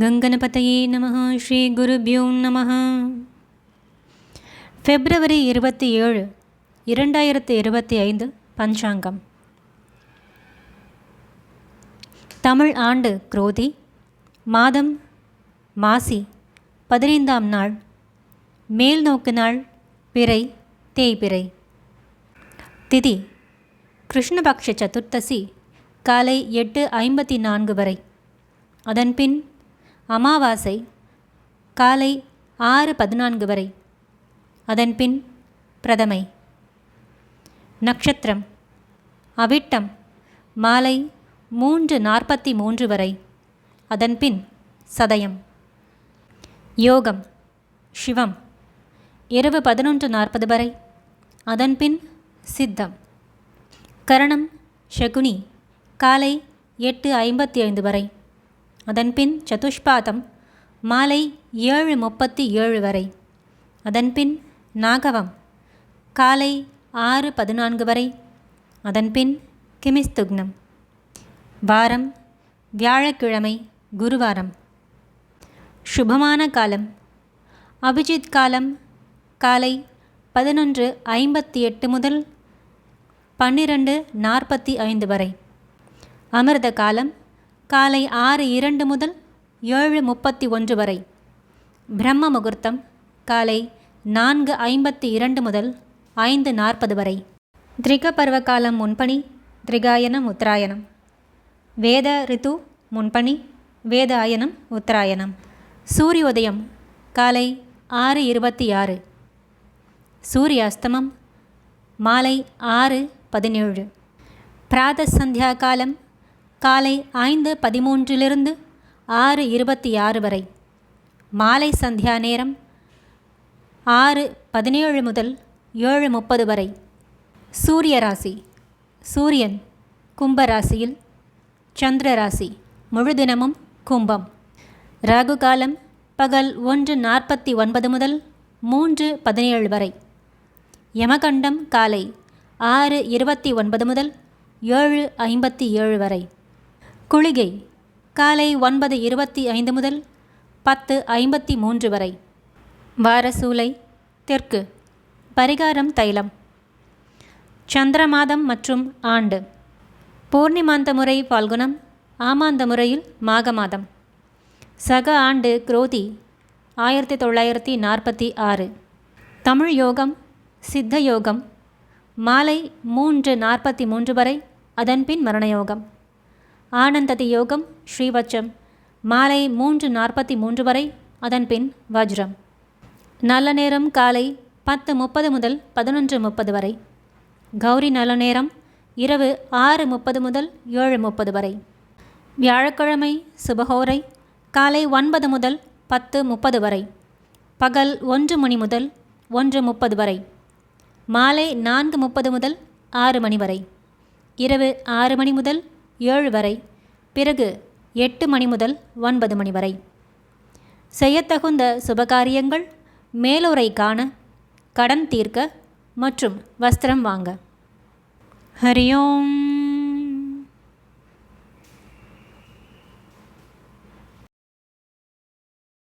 கங்கணபதயே நமः. ஸ்ரீ குருப்யோ நமः. பிப்ரவரி 27, 2025 பஞ்சாங்கம். தமிழ் ஆண்டு குரோதி, மாதம் மாசி, 15ஆம் நாள், மேல் நோக்கு நாள், பிறை தேய்பிறை. திதி கிருஷ்ணபக்ஷ சதுர்த்தசி காலை 8:54 வரை. அதன்பின் அமாவாசை காலை 6:14 வரை. அதன்பின் பிரதமை. நட்சத்திரம் அவிட்டம் மாலை 3:43 வரை. அதன்பின் சதயம். யோகம் சிவம் இரவு 11:40 வரை. அதன்பின் சித்தம். கரணம் சகுனி காலை 8:55 வரை. அதன்பின் சதுஷ்பாதம் மாலை 7:37 வரை. அதன்பின் நாகவம் காலை 6:14 வரை. அதன்பின் கிமிஸ்துக்னம். வாரம் வியாழக்கிழமை, குருவாரம். சுபமான காலம் அபிஜித் காலம் காலை 11:58 முதல் 12:45 வரை. அமிர்த காலம் காலை 6:02 முதல் 7:31 வரை. பிரம்ம முகூர்த்தம் காலை 4:52 முதல் 5:40 வரை. திரிக பருவகாலம் முன்பணி, திரிகாயனம், உத்தராயணம். வேத ரித்து முன்பணி, வேதாயனம், உத்தராயணம். சூரியோதயம் காலை 6:26. சூரியாஸ்தமம் மாலை 6:17. பிராத சந்தியா காலம் காலை 5:13 6:26 வரை. மாலை சந்தியா நேரம் 6:17 முதல் 7:30 வரை. சூரிய ராசி சூரியன் கும்பராசியில், சந்திர ராசி முழுதினமும் கும்பம். ராகு காலம் பகல் 1:49 முதல் 3:17 வரை. யமகண்டம் காலை 6:29 முதல் 7:57 வரை. குளிகை காலை 9:25 முதல் 10:53 வரை. வாரசூலை தெற்கு. பரிகாரம் தைலம். சந்திரமாதம் மற்றும் ஆண்டு. பூர்ணிமாந்த முறை பால்குணம், ஆமாந்த முறையில் மாக மாதம். சக ஆண்டு குரோதி 1946. தமிழ் யோகம் சித்த யோகம் மாலை 3:43 வரை. அதன்பின் மரணயோகம். ஆனந்ததி யோகம் ஸ்ரீவச்சம் மாலை 3:43 வரை. அதன்பின் வஜ்ரம். நல்ல நேரம் காலை 10:30 முதல் 11:30 வரை. கௌரி நல்ல நேரம் இரவு 6:30 முதல் 7:30 வரை. வியாழக்கிழமை சுபஹோரை காலை 9 முதல் 10:30 வரை. பகல் 1 மணி முதல் 1:30 வரை. மாலை 4:30 முதல் 6 மணி வரை. இரவு 6 மணி முதல் 7 வரை. பிறகு 8 மணி முதல் 9 மணி வரை. செய்யத்தகுந்த சுபகாரியங்கள் மேலோரை காண, கடன் தீர்க்க மற்றும் வஸ்திரம் வாங்க. ஹரி ஓம்.